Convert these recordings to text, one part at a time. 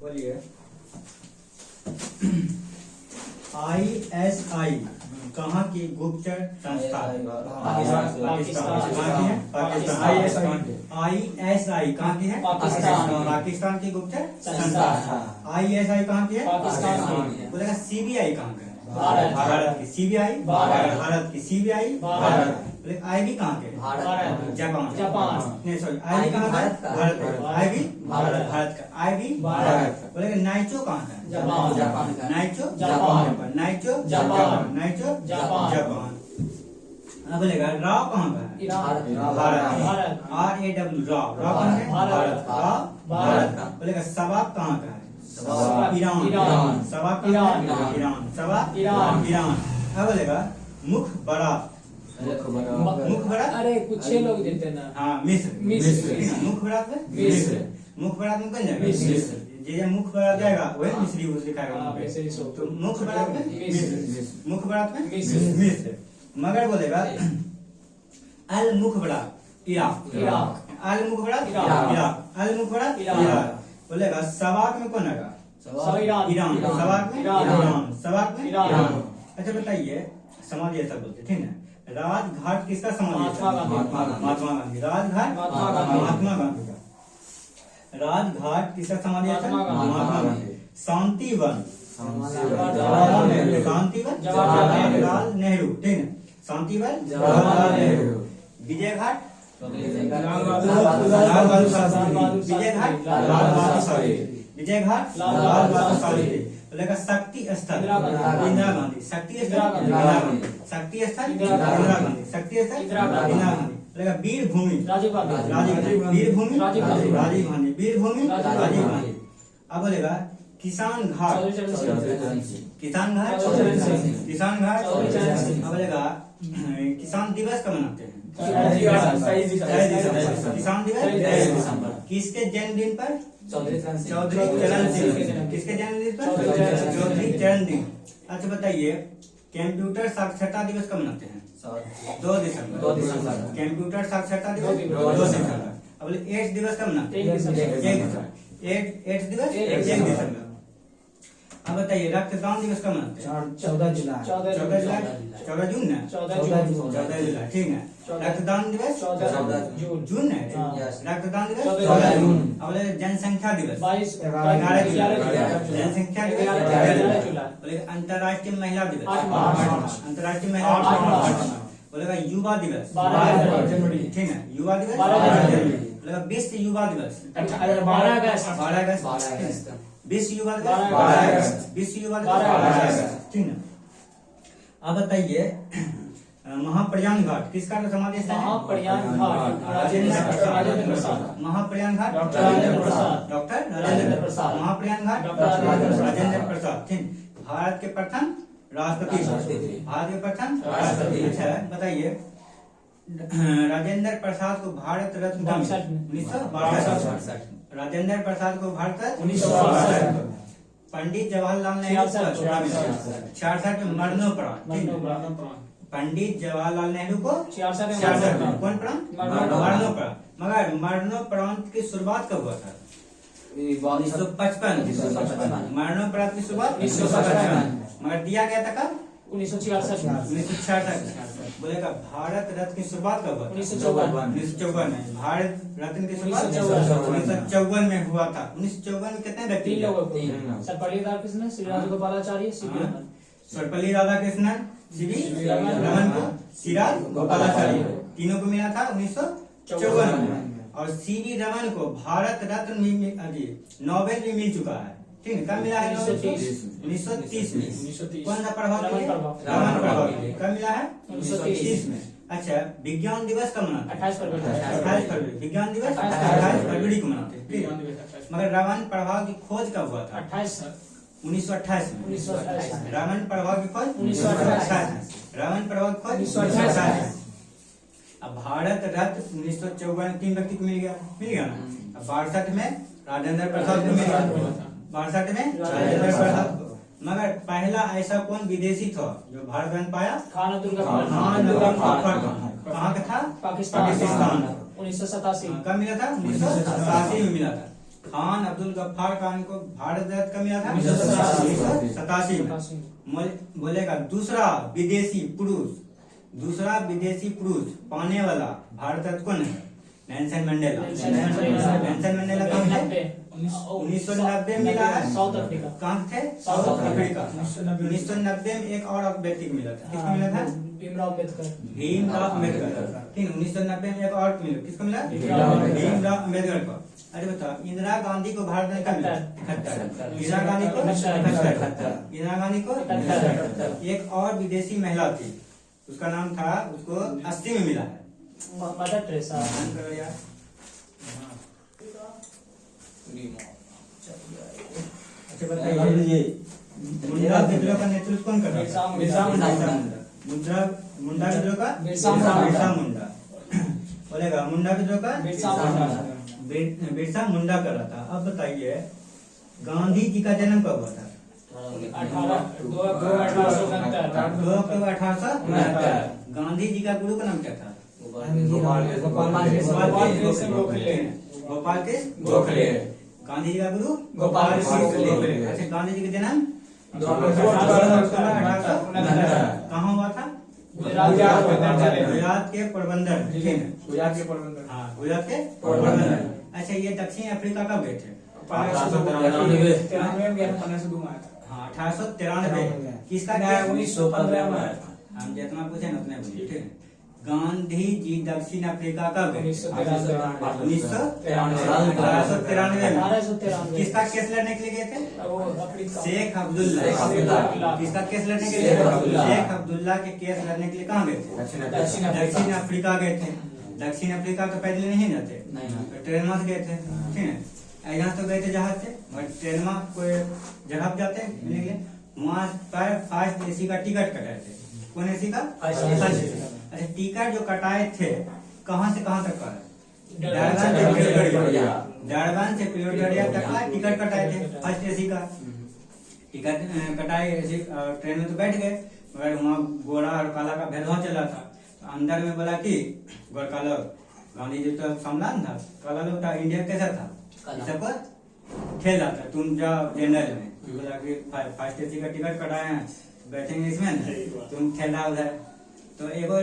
बोलिए। ISI कहाँ की गुप्तचर संस्था? पाकिस्तान की है। ISI कहाँ की है? पाकिस्तान की गुप्तचर संस्था। ISI कहाँ की है? बोलेगा CBI कहाँ का है? भारत की। CBI भारत की। CBI भारत। IB कहाँ के? जापान। नहीं सॉरी, IB कहाँ का? भारत। IB भारत का। IB भारत। बोलेगा नाइचो कहाँ का? जापान का। Naicho Japan. अब बोलेगा राव कहाँ का है? भारत। RAW राव कहाँ है? भारत। बोलेगा सवाब कहाँ का है? ईरान। सवाब कहाँ है? ईरान। अब बोलेगा मुख बड़ा। मुख बड़ा अरे कुछ लोग देते ना। हाँ, मिस्र। मुख बड़ा में मिस्र। मुख बड़ा में कौन जाएगा? जे मुख बड़ा जाएगा वही मिस्री उस दिखाएगा। तो मुख बड़ा में मिस्र। मुख बड़ा में मिस्र। मगर बोलेगा अल मुख बड़ा इराक। अल मुख बड़ा इराक। अल मुख बड़ा इराक। बोलेगा सवाक में कौन आएगा? ईरान। सवाक में ईरान। सवाक में ईरान। अच्छा बताइए, समाधि ऐसा बोलते, ठीक है। राजघाट किसका समाधि? महात्मा गांधी। राजघाट महात्मा गांधी का। राजघाट किसका समाधि? महात्मा गांधी। शांतिवन जवाहरलाल नेहरू, ठीक है। शांतिवन जवाहरलाल नेहरू। विजय घाट लाल बहादुर शास्त्री। विजय घाट लाल बहादुर शास्त्री। विजय घाट लाल बहादुर शास्त्री। बोलेगा शक्ति स्थल इंदिरा गांधी। शक्ति स्थल इंदिरा गांधी। शक्ति स्थल इंदिरा गांधी। शक्ति स्थल इंदिरा गांधी। बोलेगा वीर भूमि राजीव गांधी। वीर भूमि राजीव गांधी। वीर भूमि राजीव गांधी। अब बोलेगा किसान घाट। किसान घाट। अब बोलेगा किसान दिवस कब मनाते हैं? किसान दिवस किसके जन्मदिन पर? चौधरी चरण सिंह। किसके जन्मदिन पर? चौधरी चरण सिंह। अच्छा बताइए, कंप्यूटर साक्षरता दिवस कब मनाते हैं? 2 दिसंबर। कंप्यूटर साक्षरता दिवस 2 दिसंबर। अब एड्स दिवस कब मनाते हैं? 1 दिसंबर। एड्स दिवस 1 दिसंबर। अब बताइए रक्तदान दिवस कब मनाते हैं? 14 जुलाई। 14 जून ना? 14 जुलाई, ठीक है। रक्तदान दिवस 14 जून है। रक्तदान दिवस 14 जून। अब जनसंख्या दिवस 11 जुलाई। जनसंख्या दिवस 11 जुलाई। बोले अंतर्राष्ट्रीय महिला दिवस 8 मार्च। अंतर्राष्ट्रीय महिला 8 मार्च। बोलेगा युवा दिवस 12 जनवरी, ठीक है। युवा दिवस 12 जनवरी। बोलेगा विश्व युवा दिवस 12 अगस्त। विश्व युवा दिवस 12 अगस्त। विश्व युवा दिवस 12 अगस्त, ठीक है। अब बताइए महाप्रयाण घाट किसका समाधि स्थल है? महाप्रयाण घाट राजेंद्र प्रसाद। महाप्रयाण घाट डॉक्टर राजेंद्र प्रसाद। महाप्रयाण घाट राजेंद्र प्रसाद, ठीक। भारत के प्रथम राष्ट्रपति। भारत के प्रथम राष्ट्रपति। अच्छा बताइए राजेंद्र प्रसाद को भारत रत्न 1962। राजेंद्र प्रसाद को भारत रत्न 1962। पंडित जवाहरलाल नेहरू 66 में मरणोपरांत। पंडित जवाहरलाल नेहरू को 66 में कौन प्रांत? मरणोपरांत। मगर मरणोपरांत की शुरुआत कब हुआ था? 1955। मरणोपरांत की शुरुआत 1955। मगर दिया गया था कब? 1966। बोलेगा भारत रत्न की शुरुआत कब हुआ? 1954 में। भारत रत्न की शुरुआत 1954 में हुआ था। 1954 में कितने व्यक्ति? 3 लोगों को। सर्वपल्ली राधाकृष्णन, श्री राजगोपालाचार्य, सीवी रमन। सर्वपल्ली राधाकृष्णन, सीवी रमन को श्री राजगोपालाचार्य तीनों को मिला था 1954 में। और सीवी रमन को भारत रत्न नोबेल भी मिल चुका है, ठीक है। कब मिला है? 1930 में। कौन सा प्रभाव? रमन प्रभाव। कब मिला है? 1930 में। अच्छा विज्ञान दिवस कब मनाते हैं? 28 फरवरी। विज्ञान दिवस 28 फरवरी को मनाते हैं। मगर रमन प्रभाव की खोज कब हुआ था? 1928 में। रमन प्रभाव की खोज 1928। रमन प्रभाव की खोज 1928। अब भारत रत्न 1954 3 व्यक्ति को मिल गया ना। अब 62 में राजेंद्र प्रसाद को मिल गया। 62 में राजेंद्र प्रसाद। मगर पहला ऐसा कौन विदेशी था जो भारत में पाया? खान अब्दुल कहाँ का था? पाकिस्तान। 1987। कब मिला था? 1987 में मिला था। खान अब्दुल गफ्फार खान को भारत रत्न कब मिला था? 1987 1987 में। बोलेगा दूसरा विदेशी पुरुष पाने वाला भारत रत्न कौन है? Nelson Mandela. नेल्सन मंडेला कब थे? 1990 में मिला है। South Africa. कहाँ थे? South Africa. 1990 में एक और व्यक्ति को मिला था। किसको मिला था? भीमराव अम्बेडकर। भीमराव अम्बेडकर। ठीक, 1990 में एक और मिला। किसको मिला? भीमराव अम्बेडकर को। अरे बताओ, इंदिरा गांधी को भारत रत्न कब मिला? 71। इंदिरा गांधी को 71। इंदिरा गांधी को 71। एक और विदेशी महिला थी, उसका नाम था, उसको 80 में मिला है। Mother Teresa. ध्यान करो यार। अच्छा बताइए, मुंडा विद्रोह का नेतृत्व कौन कर रहा था? बिरसा मुंडा विद्रोह का बिरसा मुंडा। बोलेगा मुंडा विद्रोह का बिरसा मुंडा कर रहा था। अब बताइए, गांधी जी का जन्म कब हुआ था? 2 अक्टूबर 1869। गांधी जी का गुरु का नाम क्या था? गोपाल कृष्ण गोखले। गांधी जी का गुरु गोपाल कृष्ण गोखले। अच्छा, गांधी जी का जन्म 1869 कहाँ हुआ था? गुजरात के पोरबंदर। ठीक है, गुजरात के पोरबंदर। हाँ, गुजरात के पोरबंदर। अच्छा, ये दक्षिण अफ्रीका कब गए थे? 1893 में गया, 1502 में आया था। हाँ, 1893। किसका? 1915 में आया था। हम जितना पूछे ना उतने बोलिए। ठीक है, गांधी जी दक्षिण अफ्रीका कब गए? 1993 1893 में। किसका केस लड़ने के लिए गए थे? शेख अब्दुल्ला। किसका केस लड़ने के लिए? शेख अब्दुल्ला के केस लड़ने के लिए कहाँ गए थे? दक्षिण अफ्रीका गए थे। दक्षिण अफ्रीका तो पैदल नहीं जाते, तो ट्रेन से गए थे। ठीक है, यहाँ तो गए थे जहाज से, और ट्रेन में कोई जगह पे जाते मिलने के लिए, वहाँ पर फर्स्ट एसी का टिकट कटाए थे। कौन एसी का? First AC. अच्छा, टिकट जो कटाए थे कहाँ से कहाँ तक का? डरबन से प्रिटोरिया तक का टिकट कटाए थे फर्स्ट एसी का। टिकट कटाए, ट्रेन में तो बैठ गए, मगर वहाँ गोरा और काला का भेदभाव चला था। तो अंदर में बोला कि गोरका लोग, गांधी जी तो सम्मान था, काला लोग था, इंडिया कैसा था, सबको खेल रहा था, तुम जाओ जनरल में। बोला कि फर्स्ट एसी का टिकट कटाए हैं, बैठेंगे इसमें, तुम खेल रहा उधर। तो एगो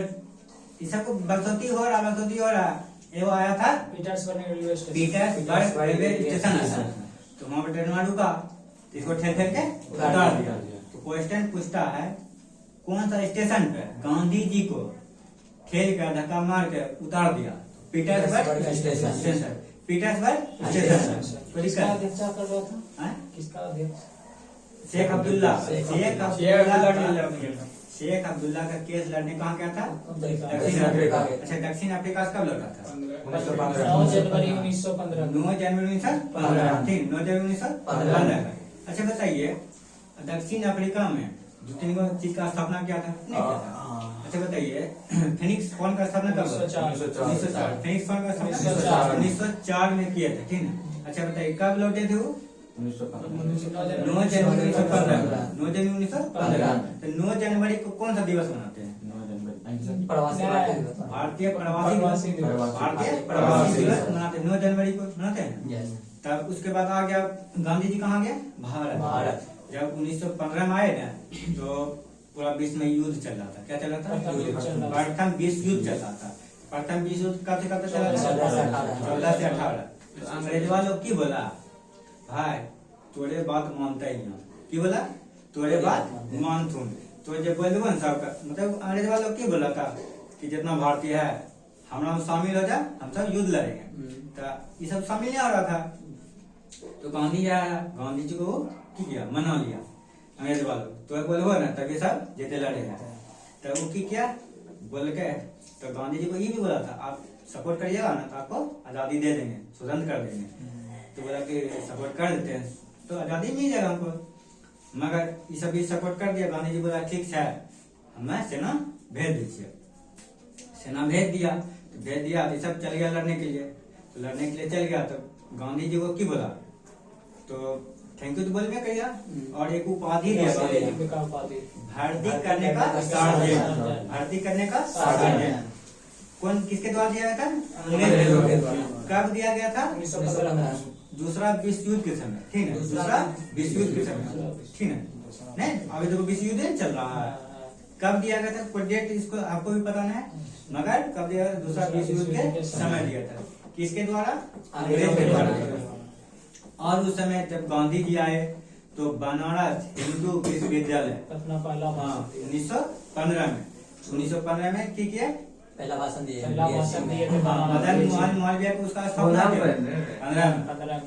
इस सबको बक्सौती हो रहा। एगो आया था Petersburg railway station. Petersburg railway station आया, तो वहाँ पर ट्रेन में रुका, तो इसको ठेल के उतार दिया। तो क्वेश्चन पूछता है, कौन सा स्टेशन पे गांधी जी को ठेल कर धक्का मार के उतार दिया? Petersburg station. Petersburg station. किसका अध्यक्ष कर रहा था? हाँ? किसका अध्यक्ष? शेख अब्दुल्ला। शेख अब्दुल्ला का केस लड़ने कहाँ गया था? दक्षिण अफ्रीका। अच्छा, दक्षिण अफ्रीका से कब लौटा था? 9 जनवरी 1915। 9 जनवरी 1915। ठीक, 9 जनवरी 1915। अच्छा बताइए, दक्षिण अफ्रीका में 2-3 चीज का स्थापना किया था, नहीं किया था? अच्छा बताइए, फिनिक्स फोन का स्थापना कब? 1904। फिनिक्स फोन का स्थापना 1904 में किया था। ठीक है, अच्छा बताइए, कब लौटे थे वो? 9 जनवरी 1915। 9 जनवरी 1915। तो 9 जनवरी को कौन सा दिवस मनाते हैं? भारतीय प्रवासी दिवस मनाते हैं। 9 जनवरी को मनाते हैं। तब उसके बाद आ गया, गांधी जी कहाँ गए? भारत। जब 1915 में आए ना, तो पूरा विश्व में युद्ध चल रहा था। क्या चल रहा था? प्रथम विश्व युद्ध चल रहा था। प्रथम विश्व युद्ध कब से कब तक चला था? 14 से 18। तो अंग्रेज वालों की बोला, भाई तोरे बात मानता ही ना, की बोला? तोरे बात मानथुन। तो जब बोल ना सबका, मतलब अंग्रेज वालों की बोला था कि जितना भारतीय है हमरा शामिल हो जा, हम सब युद्ध लड़ेंगे। तो ये सब शामिल नहीं हो रहा था। तो गांधी जी आया, गांधी जी को की किया, मना लिया अंग्रेज वालों। तो बोलो ना, तब ये सब जेते लड़ेगा। तो वो की किया बोल के, तो गांधी जी को ये भी बोला था, आप सपोर्ट करिएगा ना तो आपको आजादी दे देंगे, स्वतंत्र कर देंगे। तो बोला कि सपोर्ट कर देते हैं तो आजादी मिल जाएगा हमको। मगर ये सब भी सपोर्ट कर दिया। गांधी जी बोला ठीक है, हमें सेना भेज दीजिए। सेना भेज दिया, तो भेज दिया, तो सब चल गया लड़ने के लिए। तो लड़ने के लिए चल गया, तो गांधी जी को की बोला, तो थैंक यू तो बोल में कहिया, और एक उपाधि दिया, भर्ती करने का सार्जेंट। भर्ती करने का सार्जेंट कौन किसके द्वारा दिया गया था? अंग्रेजों के द्वारा। कब दिया गया था? दूसरा विश्व युद्ध के समय, ठीक है, दूसरा विश्व युद्ध के समय, ठीक है। नहीं अभी देखो विश्व युद्ध चल रहा है, कब दिया गया था कोई डेट, इसको आपको भी पता नहीं है, मगर कब दिया गया, दूसरा विश्व युद्ध के समय दिया था, किसके द्वारा, अंग्रेज के द्वारा। और उस समय जब गांधी जी आए तो बनारस हिंदू विश्वविद्यालय अपना पहला 1915 में की किया, पहला भाषण दिए थे मदन मोहन मालवीय को उसका स्थापना किया 15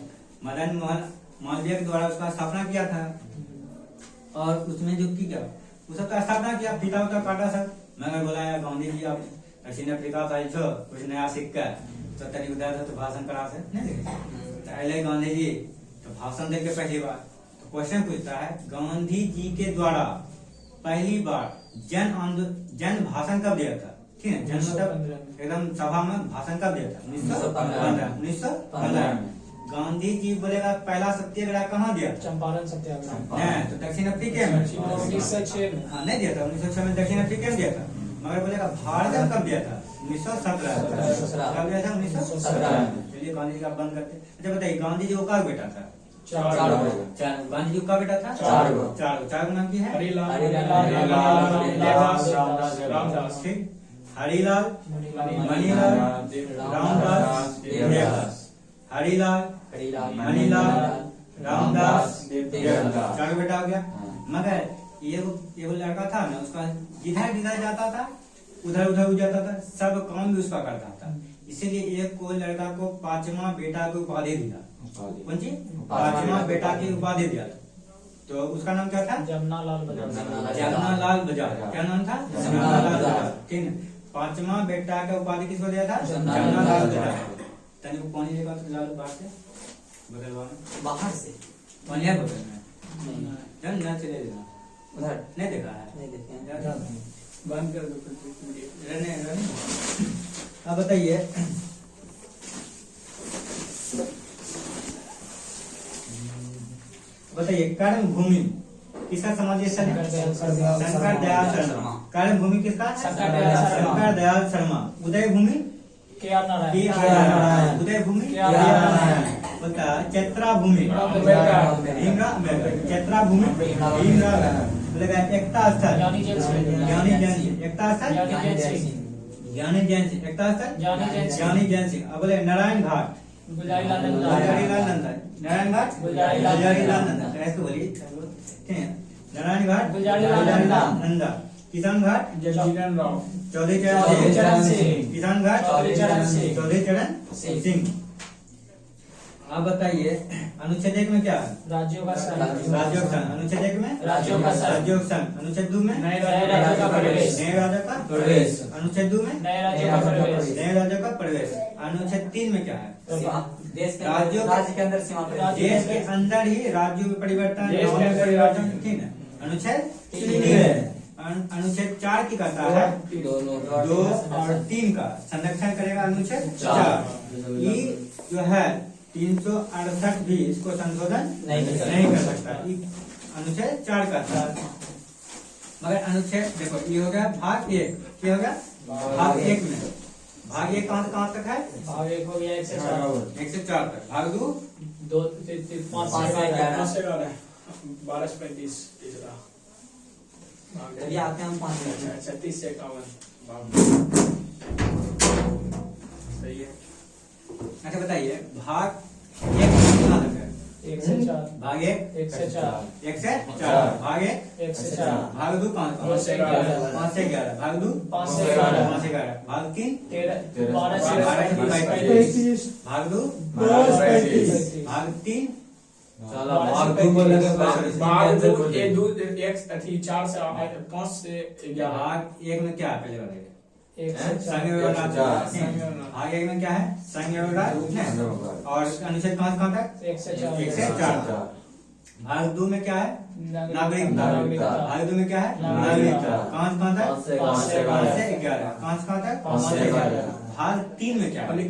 मदन मोहन मालवीय के द्वारा उसका स्थापना किया था। और उसमें जो की क्या उसका स्थापना किया, फीता उता काटा सब, मगर बोला यार गांधी जी आप दक्षिण अफ्रीका से आइल छो, कुछ नया सिक्का तो तनी उधर तो भाषण करा से नहीं तो अले गांधी जी तो भाषण दे के पहली बार तो क्वेश्चन पूछता है गांधी जी के द्वारा पहली बार जन भाषण कब दिया था, ठीक है, जन मतलब एकदम सभा में भाषण कब दिया था, 1915 में। गांधी जी बोलेगा पहला सत्याग्रह कहाँ दिया था, चंपारण सत्याग्रह नहीं तो दक्षिण अफ्रीका में 1906 में, हाँ नहीं दिया था, 1906 में दक्षिण अफ्रीका में दिया था, मगर बोलेगा भारत में कब दिया था, 1917 कब दिया था, 1917। चलिए गांधी जी का बंद करते। अच्छा बताइए गांधी जी को का बेटा था, चार। गांधी जी का बेटा था चार नाम की है, रामदास, ठीक, हरिलाल, मणिलाल, रामदास, देवदास, हरिलाल, मणिलाल, रामदास, देवदास, चार बेटा हो गया। मगर ये वो लड़का था ना, उसका जिधर जिधर जाता था उधर उधर जाता था, सब काम भी उसका करता था, इसीलिए एक को लड़का को पांचवा बेटा की उपाधि दिया, कौन सी पांचवा बेटा की उपाधि दिया। तो उसका नाम क्या था, जमनालाल बजाज। क्या नाम था, जमनालाल बजाज, ठीक है। पांचवा बेटा का उपाधि किसको दिया था, जमनालाल बजाज। तनी को पानी लेकर तो लाल बाहर से बदलवाना, बाहर से पानी है बदलना, जन न चले देना, उधर नहीं देखा है, नहीं देखे बंद कर दो रहने। अब बताइए कर्म भूमि किसका समाधि स्थल है, शंकर दयाल शर्मा। कर्म भूमि किसका, शंकर दयाल शर्मा। उदय भूमि KR नारायण, उदय भूमि बता, चैत्रा भूमि चैत्रा भूमि बोलेगा, एकता स्थल ज्ञानी जैन सिंह, एकता स्थल ज्ञानी जैन सिंह, एकता स्थल ज्ञानी जैन सिंह। अब बोले नारायण घाट, गुलजारीलाल नंदा, नारायण घाट गुलजारीलाल नंदा, ऐसे बोलिए, ठीक है। नारायण घाट गुलजारीलाल नंदा, किसान घाट चौधरी चरण सिंह, किसान घाट चौधरी चरण सिंह। आप बताइए अनुच्छेद 1 में क्या है, राज्यों का संघ, अनुच्छेद 1 में राज्यों का संघ, अनुच्छेद 2 में नए राज्यों का प्रवेश, अनुच्छेद 2 में नए राज्यों का प्रवेश, नए राज्यों का प्रवेश। अनुच्छेद 3 में क्या है, देश के राज्य के अंदर सीमा देश के अंदर ही राज्यों में परिवर्तन, ठीक है, अनुच्छेद 3 है। अनुच्छेद 4 की कहता है 2 और 3 का संरक्षण करेगा, अनुच्छेद 4। ये जो है 368 भी इसको संशोधन नहीं कर सकता, अनुच्छेद 4 का था। मगर अनुच्छेद देखो ये हो गया भाग 1, क्या हो गया भाग 1 में, भाग 1 कहाँ तक है, भाग 1 हो गया 1 से 4 तक। भाग 2 2 5 से 11 12 से 35 तीसरा अभी आते हैं हम 5 मिनट 36 से 51 सही है। अच्छा बताइए भाग 1 कितना तक है, 1 से 4 भाग 1 से 4 1 से 4, भाग 1 से 4 भाग 2 5 से 11 5 से 11, भाग 2 5 से 11 5 से 11, भाग 3 13 12 से 35 भाग 2 12 से 35 भाग 3 भाग 2 ये 2 1 अथी 4 से 5 से 11 भाग 1 में क्या है पहले बताइए, 1 से 4 संघ व्यवहार। भाग 1 में क्या है संघ व्यवहार, और अनुच्छेद कहाँ तक 1 से 4 1 से 4। भाग 2 में क्या है नागरिकता, भाग 2 में क्या है नागरिकता, कहाँ तक 5 से 11, कहाँ तक 5 से 11। भाग 3 में क्या है मौलिक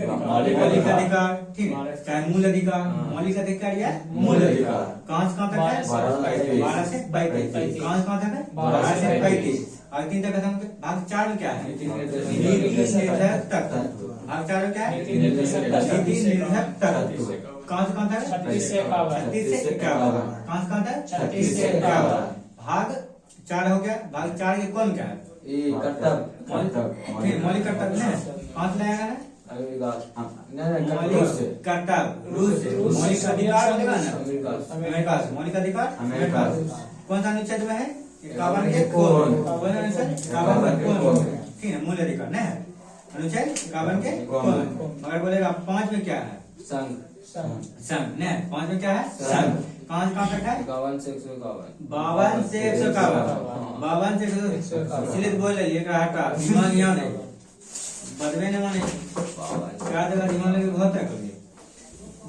अधिकार, ठीक है, चाहे मूल अधिकार, मौलिक अधिकार या मूल अधिकार, कहाँ तक है 12 से 35, कहाँ तक है 12 से 35। और 3 तक खत्म। भाग 4 में क्या है नीति निर्धारक तत्व, भाग 4 में क्या है नीति निर्धारक तत्व, कहाँ से कहाँ तक? 36 से 51। 36 से 51। कहाँ से कहाँ तक? 36 से 51। भाग 4 हो गया। भाग 4 के कौन क्या है? ये कर्तव्य ठीक, मौलिक कर्तव्य है। कहाँ से लाया है? मौलिक कर्तव्य रूस से। मौलिक अधिकार बोलेगा ना, अमेरिका से। मौलिक अधिकार अमेरिका से। कौन सा अनुच्छेद में है? 51 के कौन? कौन अनुच्छेद? 51 के कौन? ठीक है, मूल अधिकार ना है अनुच्छेद 51 के कौन। मगर बोलेगा 5 में क्या है? संघ संघ ने। 5 में क्या है? संघ। कहाँ से कहाँ तक है? 51 से 151। 52 से 151। 52 से 151। इसलिए बोल रही है हटा दिमाग यहाँ नहीं बदबे न माने क्या जगह दिमाग लगे बहुत है कभी।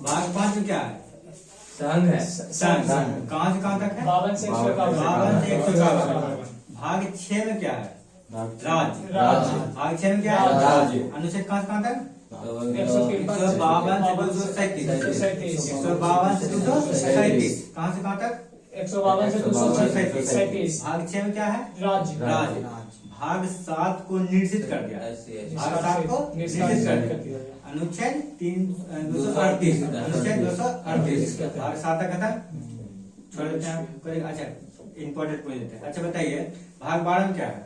भाग 5 में क्या है? संघ है। संघ। कहाँ से कहाँ तक है? 52 से 151। 52 से 151। भाग 6 में क्या है? राज्य। भाग 6 में क्या है? राज्य। अनुच्छेद कहाँ से कहाँ तक? 152 152 से 237। 152 से 237। कहाँ से कहाँ तक? 152 से 237। भाग 6 में क्या है? राज्य। राज्य। भाग 7 को निर्जित कर दिया। भाग 7 को निर्जित कर दिया। अनुच्छेद 238। अनुच्छेद 238। भाग 7 तक खत्म। छोड़ देते हैं कोई। अच्छा इम्पोर्टेंट पॉइंट लेते हैं। अच्छा बताइए भाग 12 में क्या है?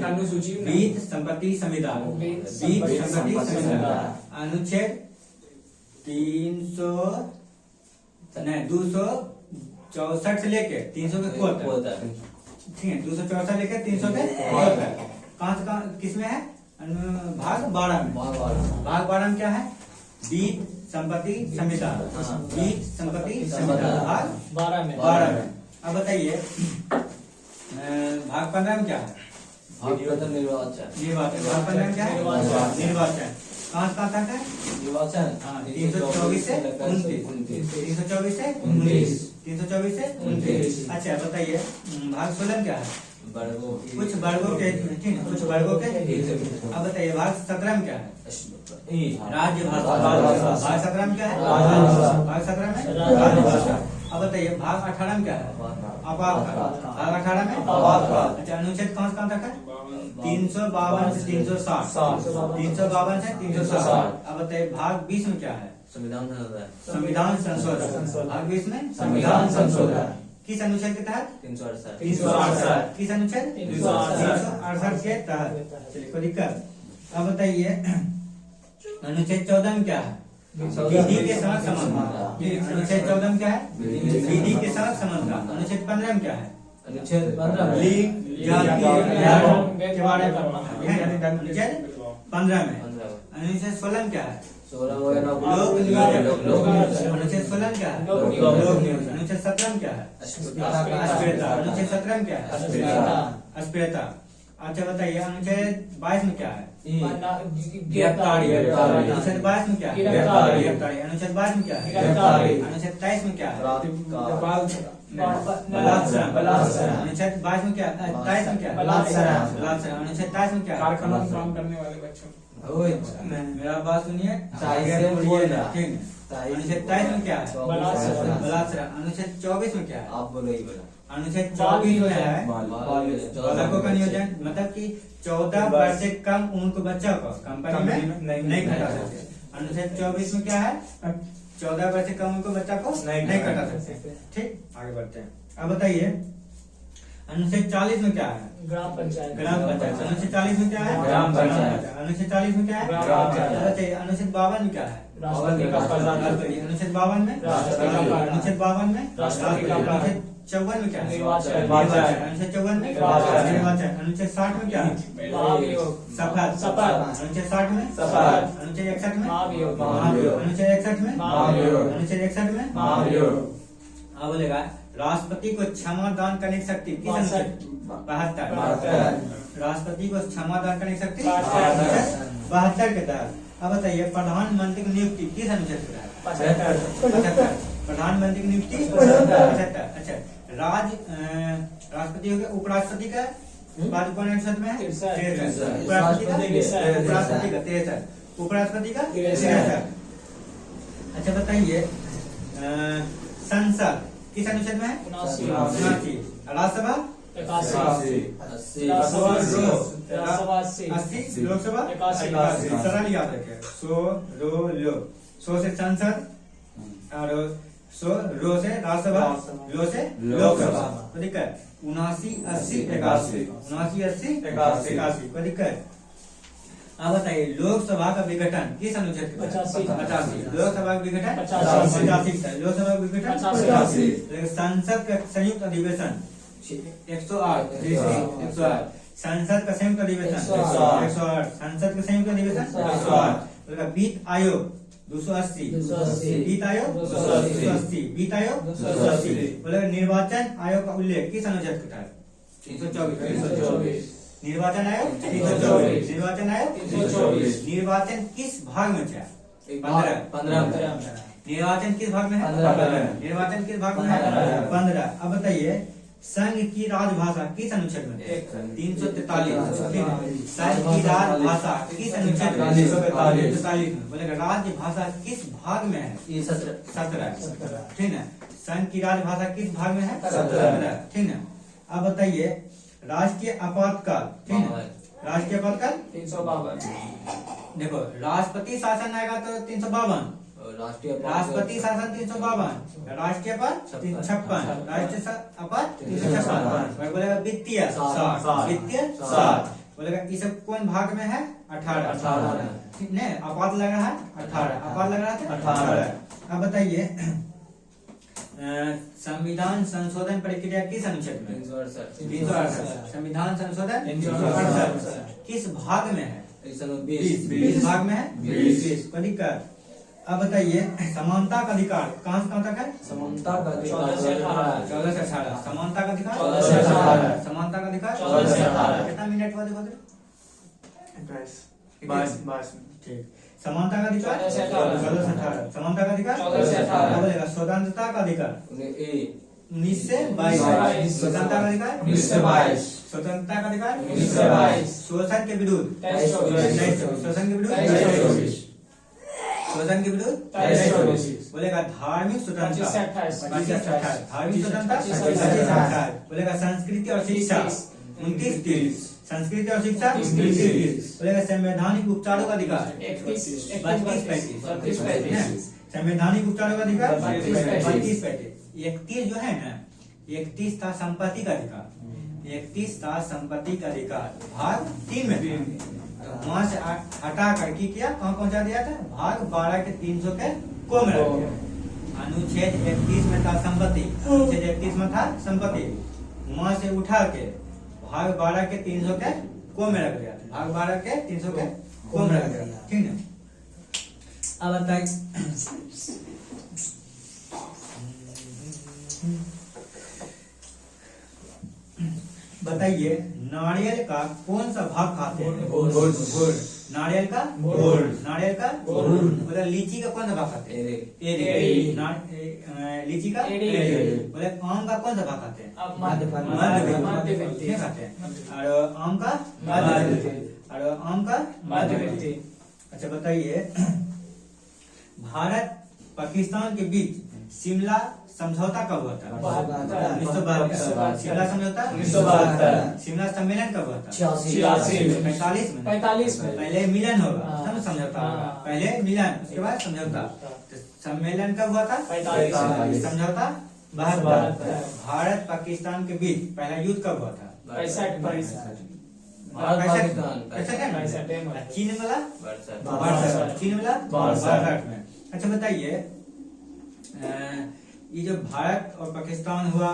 अनुसूची वित्त संपत्ति संविधान। वित्त संपत्ति संविधान। अनुच्छेद 264 से लेके 300 के कोत तक। ठीक है, 264 लेके 300 के कोत तक। कहाँ से कहाँ किस में है? भाग 12 में। भाग 12 में क्या है? वित्त संपत्ति संविधान। वित्त संपत्ति संविधान भाग 12 में। 12 में। अब बताइए भाग 15 में क्या है? निर्वाचन निर्वाचन। भाग 15 में क्या है? निर्वाचन। कहाँ से कहाँ तक है? 324 से 29। 324 से 29। 324 से 29। अच्छा बताइए भाग 16 में क्या है? कुछ वर्गों के। ठीक है, कुछ वर्गों के। अब बताइए भाग 17 में क्या है? राज्य भाषा। भाग 17 में क्या है? भाग 17 में राज्य भाषा। अब बताइए भाग 18 में क्या है? अपात्र। भाग 18 में अपात्र। अच्छा अनुच्छेद कहाँ से कहाँ तक है? 352 से 360। 352 से 360। अब बताइए भाग 20 में क्या है? संविधान संशोधन। भाग 20 में संविधान संशोधन। किस अनुच्छेद के तहत? 368। किस अनुच्छेद? 368 के तहत। चलिए कोई दिक्कत? अब बताइए अनुच्छेद 14 में क्या है? विधि के साथ संबंध। अनुच्छेद 14 में क्या है? विधि के साथ संबंध। अनुच्छेद 15 में क्या है? अनुच्छेद 15 लिंग जाति धर्म के बारे में। अनुच्छेद 15 में। अनुच्छेद 16 में क्या है? लोक नियोजन। अनुच्छेद 16 में क्या है? लोक नियोजन। अनुच्छेद 17 में क्या है? अस्पृश्यता। अनुच्छेद 17 में क्या है? अस्पृश्यता। अच्छा बताइए अनुच्छेद 22 में क्या है? गिरफ्तारी। अनुच्छेद 22 में क्या है? गिरफ्तारी। अनुच्छेद 22 में क्या है? गिरफ्तारी। अनुच्छेद 23 में क्या है? बलात्कार। अनुच्छेद 22 में क्या है? 23 में क्या है? बलात्कार। अनुच्छेद 23 में क्या है? कारखाना में काम करने वाले बच्चों। मेरा बात सुनिए। ठीक। अनुच्छेद 23 में क्या है? बलात्कार। अनुच्छेद 24 में क्या है? आप बोलो ही बोला। अनुच्छेद 24 में है बालकों का नियोजन। मतलब कि 14 वर्ष से कम उम्र के बच्चा को कंपनी में नहीं खटा सकते। अनुच्छेद 24 में क्या है? 14 वर्ष से कम उम्र के बच्चा को नहीं खटा सकते। ठीक, आगे बढ़ते हैं। अब बताइए अनुच्छेद 40 में क्या है? ग्राम पंचायत। ग्राम पंचायत। अनुच्छेद 40 में क्या है? ग्राम पंचायत। अनुच्छेद 40 में क्या है? ग्राम पंचायत। बताइए अनुच्छेद 52 में क्या है? राष्ट्रपति का प्रधान। अनुच्छेद 52 में अनुच्छेद 52 में राष्ट्रपति का प्रधान। अनुच्छेद 54 में क्या है? निर्वाचन। अनुच्छेद 54 में निर्वाचन। अनुच्छेद 60 में क्या है? महाभियोग। शपथ। अनुच्छेद 60 में शपथ। अनुच्छेद 61 में महाभियोग। अनुच्छेद 61 में अनुच्छेद 61 में अब बोलेगा राष्ट्रपति को क्षमा दान करने की शक्ति किस अनुच्छेद? 72। राष्ट्रपति को क्षमा दान करने की शक्ति 72 के तहत। अब बताइए प्रधानमंत्री की नियुक्ति किस अनुच्छेद के तहत? 75। प्रधानमंत्री की नियुक्ति 75। अच्छा राष्ट्रपति हो गया। उपराष्ट्रपति का बाद कौन अनुच्छेद में है? 63। उपराष्ट्रपति का 63। उपराष्ट्रपति का 63। अच्छा बताइए संसद किस अनुच्छेद में है? 79। राज्यसभा 81 80 80 लोकसभा 81 सरल याद रखे 100 रो लो 100 से संसद और 100 रो से राज्यसभा लो से लोकसभा कोई दिक्कत 79 80 81 79 80 81 कोई दिक्कत। अब बताइए लोकसभा का विघटन किस अनुच्छेद के तहत? 85 लोकसभा का विघटन 85 लोकसभा का विघटन 85 संसद का संयुक्त अधिवेशन 108 संसद का संयुक्त अधिवेशन 108 संसद का संयुक्त अधिवेशन 108 वित्त आयोग 280 वित्त आयोग 280 वित्त आयोग 280 बोले निर्वाचन आयोग का उल्लेख किस अनुच्छेद के तहत? 324 निर्वाचन आयोग 324 निर्वाचन आयोग 324 निर्वाचन किस भाग में है? 15 निर्वाचन किस भाग में है? 15 निर्वाचन किस भाग में है? 15। अब बताइए संघ की राजभाषा किस अनुच्छेद में? 343 संघ की राजभाषा किस अनुच्छेद में? 343 में। बोलेगा राजभाषा किस भाग में है? 17 ठीक है। संघ की राजभाषा किस भाग में है? 17 ठीक है। अब बताइए राष्ट्रीय आपातकाल ठीक है। राष्ट्रीय आपातकाल 352 देखो राष्ट्रपति शासन आएगा तो 352 राष्ट्रपति शासन 352 राष्ट्रीय पद 356 राष्ट्रीय अपद 356 बोलेगा वित्तीय 60 वित्तीय 60 बोलेगा ये सब कौन भाग में है? 18 ठीक है। आपात लगा है 18 आपात लग रहा था 18। अब बताइए संविधान संशोधन प्रक्रिया किस अनुच्छेद में? 368 संविधान संशोधन 368 किस भाग में है? 20 भाग में है 20 को दिक्कत। अब बताइए समानता का अधिकार कहाँ से कहाँ तक है? समानता का अधिकार 14 से 18 समानता का अधिकार 14 से 18 समानता का अधिकार 14 से 18 कितना मिनट बाद बोले? 22 ठीक। समानता का अधिकार 14 से 18 14 से 18 समानता का अधिकार 14 से 18 क्या बोलेगा? स्वतंत्रता का अधिकार 19 से 22 स्वतंत्रता का अधिकार 19 से 22 स्वतंत्रता का अधिकार 19 से 22 शोषण के विरुद्ध 23-24 शोषण के विरुद्ध 23-24 शोषण के विरुद्ध 23-24 बोलेगा धार्मिक स्वतंत्रता 25 से 28 धार्मिक स्वतंत्रता 25 से 28 बोलेगा संस्कृति और शिक्षा 29-30 संस्कृति और शिक्षा 29-30 बोलेगा संवैधानिक उपचारों का अधिकार 32-35 संवैधानिक उपचारों का अधिकार 32-35 31 जो है ना 31 था संपत्ति का अधिकार 31 था संपत्ति का अधिकार भाग 3 में वहां से हटा कर की किया कहाँ पहुंचा दिया था? भाग 12 के 300 के को में रख दिया। अनुच्छेद 31 में था संपत्ति अनुच्छेद 31 में था संपत्ति वहां से उठा के भाग 12 के 300 के को में रख दिया भाग 12 के 300 के को में रख दिया ठीक है। अब बताइए बताइए नारियल का कौन सा भाग खाते हैं? गुड़ नारियल का गुड़ नारियल का गुड़ बोले लीची का कौन सा भाग खाते हैं? लीची का बोले आम का कौन सा भाग खाते हैं? मध्य खाते हैं और आम का और आम का मध्य। अच्छा बताइए भारत पाकिस्तान के बीच शिमला समझौता कब हुआ था? 1972 शिमला समझौता 1972 शिमला सम्मेलन कब हुआ था? 86 में 45 में पहले मिलन होगा हाँ। तब समझौता होगा हाँ। पहले मिलन उसके बाद समझौता। तो सम्मेलन कब हुआ था? 45 समझौता 72 भारत पाकिस्तान के बीच पहला युद्ध कब हुआ था? 65 चीन वाला 62 चीन वाला 62 में। अच्छा बताइए ये जो भारत और पाकिस्तान हुआ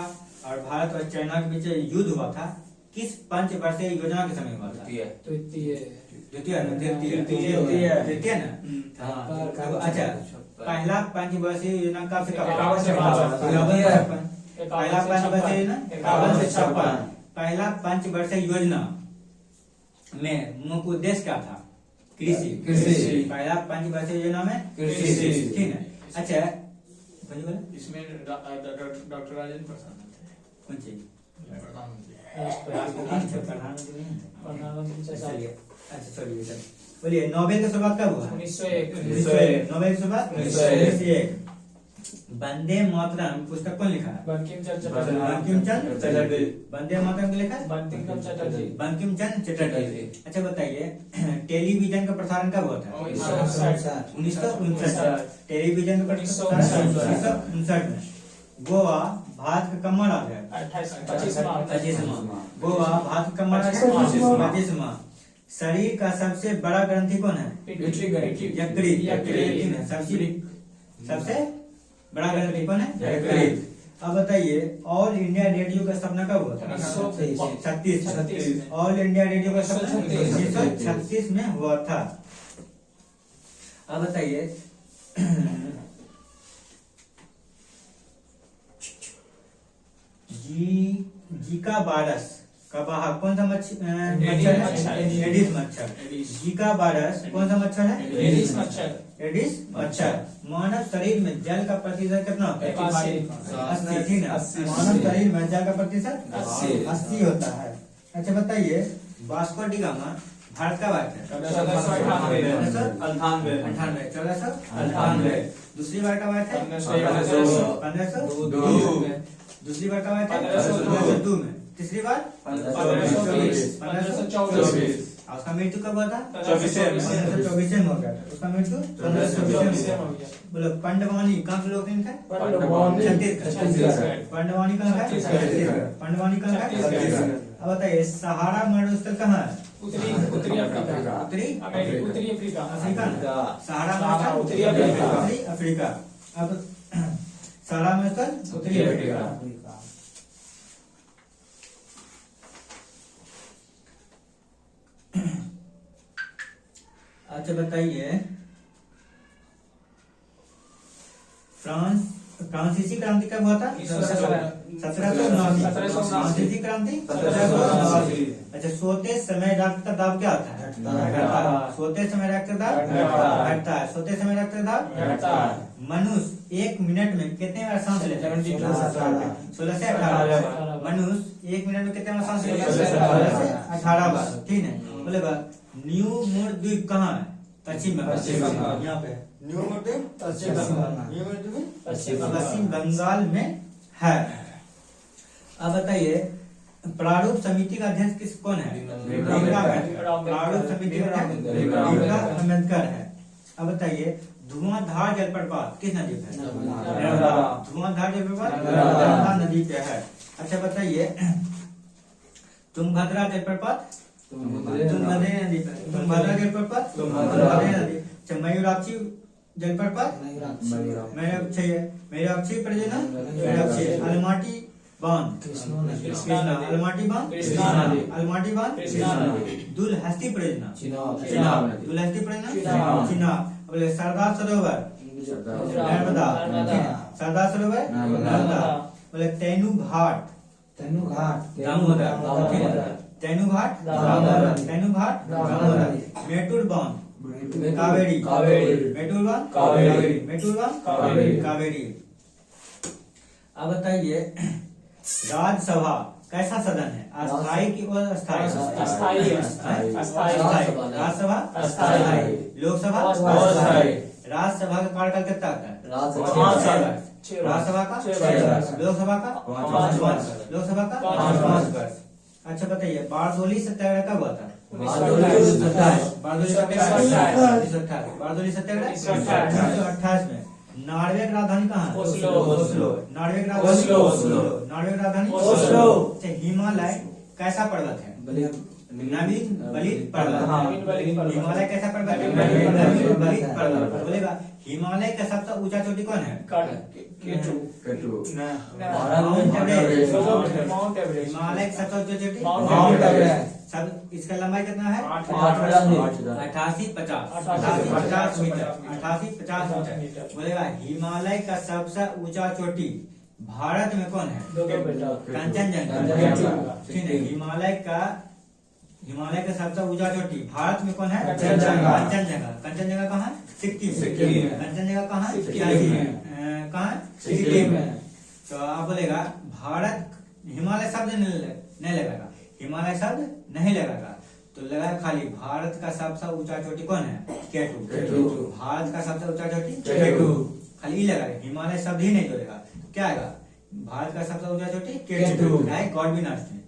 और भारत और चाइना के बीच युद्ध हुआ था किस पंचवर्षीय योजना के समय हुआ था? द्वितीय ना हाँ। अच्छा पहला पंचवर्षीय योजना कब से कब? 51 से 52 पहला पंचवर्षीय योजना 51 से 56 पहला पंचवर्षीय योजना में मुख्य उद्देश्य क्या था? कृषि पहला पंचवर्षीय योजना में कृषि ठीक है। अच्छा इसमें डॉक्टर राजेंद्र प्रसाद थे कौन चीज प्रधानमंत्री अच्छा चलिए सर बोलिए नोबेल की शुरुआत कब हुआ? 1901 नोबेल की शुरुआत 1901 वंदे मातरम पुस्तक कौन लिखा है? बंकिम चंद्र बंकिम चंद्र चटर्जी। वंदे मातरम को लिखा है बंकिम चटर्जी। बंकिम चंद्र चटर्जी। अच्छा बताइए टेलीविजन का प्रसारण कब हुआ था? 1959। टेलीविजन का प्रसारण 1959 में। गोवा भारत का कब राज्य है? 25वां। गोवा भारत का कब राज्य है? 25वां। शरीर का सबसे बड़ा ग्रंथि कौन है? यकृत। सबसे बड़ा ग्रंथि कौन है? यकृत। अब बताइए ऑल इंडिया रेडियो का स्थापना कब हुआ था? 1936। ऑल इंडिया रेडियो का स्थापना 1936 में हुआ था। अब बताइए जीका वायरस का वाहक कौन सा मच्छर है? एडिस मच्छर। जीका वायरस कौन सा मच्छर है? एडिस मच्छर। एडिस मच्छर। मानव शरीर में जल का प्रतिशत कितना होता है? 80। ठीक है, मानव शरीर में जल का प्रतिशत 80 होता है। अच्छा बताइए वास्को डी गामा भारत का बात है? 1498। दूसरी बार का बात है? 1502। दूसरी बार का बात है? 1502 में। तीसरी बार 1524। उसका मृत्यु कब हुआ था? 24 में हो गया। उसका मृत्यु 1524 में। बोलो पंडवानी कहाँ के लोग थे? छत्तीसगढ़। पंडवानी कहाँ है? पंडवानी कहाँ है? अब बताइए सहारा मरुस्थल कहाँ है? उत्तरी अफ्रीका। उत्तरी अफ्रीका। सहारा उत्तरी अफ्रीका। उत्तरी अफ्रीका। अब सहारा मरुस्थल उत्तरी अफ्रीका। अच्छा बताइए फ्रांसीसी क्रांति कब हुआ था? 1789। फ्रांसीसी क्रांति 1789। अच्छा सोते समय रक्त का दाब क्या होता है? सोते समय रक्त दाब घटता है। सोते समय रक्त दाब घटता है। मनुष्य 1 मिनट में कितने बार सांस लेता है? 16 से 18। मनुष्य 1 मिनट में कितने बार सांस लेता है? 16 से 18 बार। ठीक है, बोलेगा न्यू मोर द्वीप कहाँ है? पश्चिम बंगाल। यहाँ पे न्यू मोर द्वीप पश्चिम बंगाल में है। अब बताइए प्रारूप समिति का अध्यक्ष किस कौन है? प्रारूप समिति का अध्यक्ष अम्बेडकर है। अब बताइए धुआंधार जलप्रपात किस नदी पे है? धुआंधार जलप्रपात नर्मदा नदी पे है। अच्छा बताइए तुंगभद्रा जलप्रपात तुंगभद्रा नदी पे। तुंगभद्रा जलप्रपात तुंगभद्रा नदी। अच्छा मयूराक्षी जलप्रपात मयूराक्षी परियोजना अलमाटी बांध कृष्णा। अलमाटी बांध अलमाटी बांध दुलहस्ती परियोजना दुलहस्ती परियोजना चिनाब। बोले सरदार सरोवर नर्मदा। सरदार सरोवर नर्मदा। बोले तेनू घाट दामोदर। तेनू घाट दामोदर। मेटूर बांध कावेरी। मेटूर बांध कावेरी। अब बताइए राज्यसभा कैसा सदन है? अस्थायी की अस्थायी? राज्यसभा अस्थायी। लोकसभा अस्थायी। राज्यसभा का कार्यकाल कितना होता है? राज्यसभा का 6 वर्ष। लोकसभा का 5 वर्ष। लोकसभा का 5 वर्ष। अच्छा बताइए बारदोली सत्याग्रह कब हुआ था? बारदोली सत्याग्रह 1928 में। नॉर्वे की राजधानी कहाँ है? ओस्लो। नॉर्वे की राजधानी ओस्लो। हिमालय कैसा पर्वत है? नवीन बलित पर्वत। हिमालय कैसा पर्वत है? नवीन बलित पर्वत। बोलेगा हिमालय का सबसे ऊंचा चोटी कौन है? Mount Everest. हिमालय की सबसे ऊंची चोटी माउंट एवरेस्ट। सब इसका लंबाई कितना है? 8850 मीटर। बोलेगा हिमालय का सबसे ऊंचा चोटी भारत में कौन है? कंचनजंगा। ठीक है, हिमालय का सबसे ऊंचा चोटी भारत में कौन है? कंचनजंगा। कंचनजंगा कहाँ है? सिक्किम। कंचनजंगा कहाँ है? कहाँ है? सिक्किम में। तो आप बोलेगा भारत हिमालय शब्द नहीं लगेगा। हिमालय शब्द नहीं लगेगा तो लगा खाली भारत का सबसे ऊंचा चोटी कौन है? केटू। भारत का सबसे ऊंचा चोटी केटू। खाली लगा है, हिमालय शब्द ही नहीं जोड़ेगा, क्या आएगा? भारत का सबसे ऊंचा चोटी केटू है, गॉडविन आइलैंड।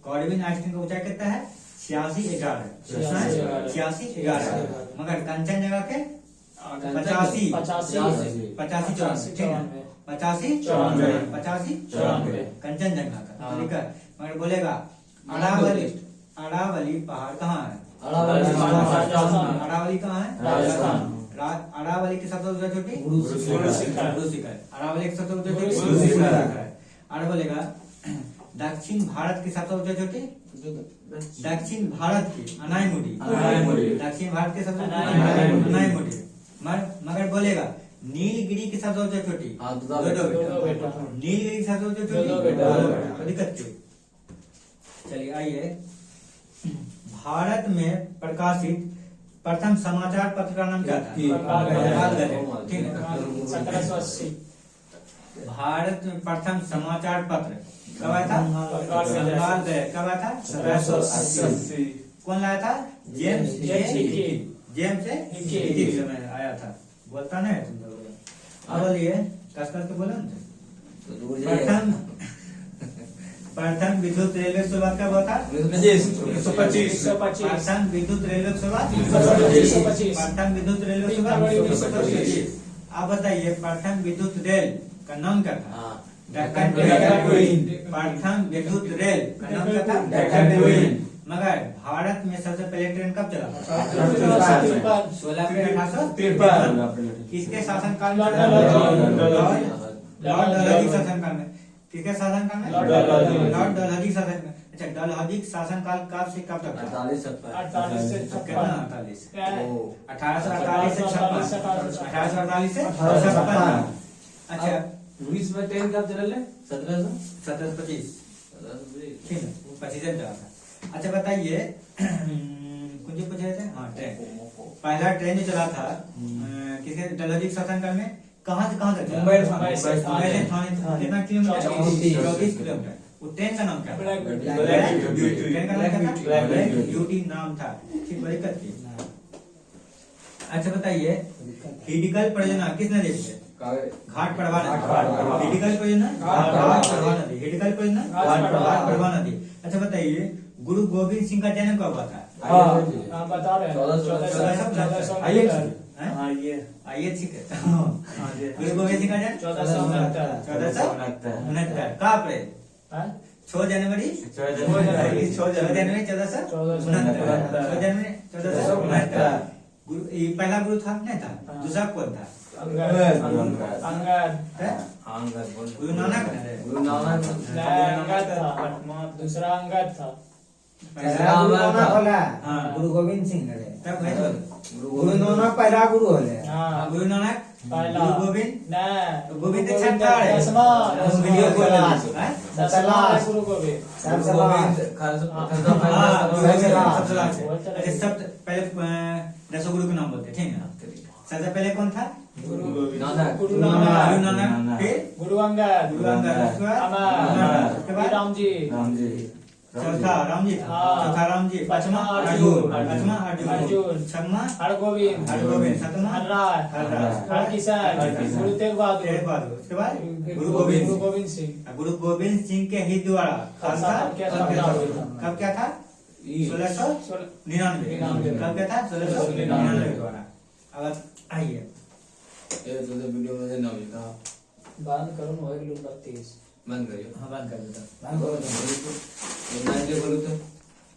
गॉडविन आइलैंड का ऊंचाई कितना है? 86,11 मगर कंचनजंगा के 85 कंचनजंगा का, ठीक है। मगर बोलेगा अरावली पहाड़ कहाँ है? अरावली कहाँ है? अरावली की सबसे ऊंचा चोटी गुरु शिखर। अरावली की सबसे ऊंचा चोटी गुरु शिखर है। और बोलेगा दक्षिण भारत की सबसे ऊंचा चोटी, दक्षिण भारत की अनाईमुडी, दक्षिण भारत के सबसे अनाईमुडी। मगर बोलेगा नीलगिरी की सबसे ऊंचा चोटी नीलगिरी की सबसे ऊंचा चोटी दिक्कत क्यों? चलिए आइए, भारत में प्रकाशित प्रथम समाचार पत्र का नाम क्या था? ठीक है। 1780 भारत में प्रथम समाचार पत्र कब आया था? बंगाल गए, कब आया था? 1780। कौन लाया था? जेम्स हिकी समय आया था। बोलता नहीं तुम लोग? अब बोलिए, कस के बोलो ना। प्रथम विद्युत रेलवे शुरुआत कब हुआ था? 1925। प्रथम विद्युत रेलवे शुरुआत 1925। प्रथम विद्युत रेलवे शुरुआत 1925। अब बताइए प्रथम विद्युत रेल का नाम क्या था? डेक्कन क्वीन। प्रथम विद्युत रेल का नाम क्या था? डेक्कन क्वीन। मगर भारत में सबसे पहले ट्रेन कब चला? 16 अप्रैल 1853। किसके शासनकाल में? लॉर्ड डलहौजी शासनकाल में। किसके शासनकाल में? लॉर्ड डलहौजी शासन में। अच्छा, डलहौजी शासनकाल कब से कब तक? 48 से 1848 से 56। 1848 से 56। अच्छा, रूस में ट्रेन कब चल? 1725। ठीक है, 25 चला था। अच्छा बताइए, कुछ पूछ रहे थे? हाँ, ट्रेन। पहला ट्रेन जो चला था किसके? डलहौजी शासनकाल में। कहाँ से कहाँ तक? मुंबई से थाने। कितना किलोमीटर? 24 किलोमीटर। वो ट्रेन का नाम क्या था? ट्रेन का नाम क्या था? ब्लैक ब्यूटी नाम था। ठीक, बड़ी दिक्कत थी। अच्छा बताइए, हिडिकल परियोजना किस नदी से? घाट प्रभा नदी। हिडिकल परियोजना घाट प्रभा नदी। हिडिकल परियोजना घाट प्रभा नदी। अच्छा बताइए, गुरु गोविंद सिंह का जन्म कब हुआ था? बता रहे हैं 1469। आइए ठीक है। गुरु गोविंद सिंह का जन्म 1469। कहाँ पे? 6 जनवरी 1469। पहला गुरु था नहीं था? दूसरा कौन था? गुरु नानक। दूसरा अंगद था। गुरु गोविंद सिंह तब भाई गुरु नानक पहला गुरु होले। गुरु नानक पहला। गुरु गोविंद गोविंद छठा है। गुरु गोविंद सब पहले 10 गुरु के नाम बोलते, ठीक है। सबसे पहले कौन था? गुरु नानक। फिर गुरु अंगद। उसके बाद राम जी। चौथा राम जी था। चौथा राम जी। पांचवा अर्जुन। छठवां हरगोविंद। सातवां हरराय। हरकिशन। गुरु तेग बहादुर। उसके बाद गुरु गोविंद सिंह। गुरु गोविंद सिंह के हित द्वारा खालसा कब क्या था? 1699। कब क्या था? 1699 द्वारा। अब आइए, बंद करो, 9:32। बंद करियो। हाँ बंद कर देता। बंद करो तो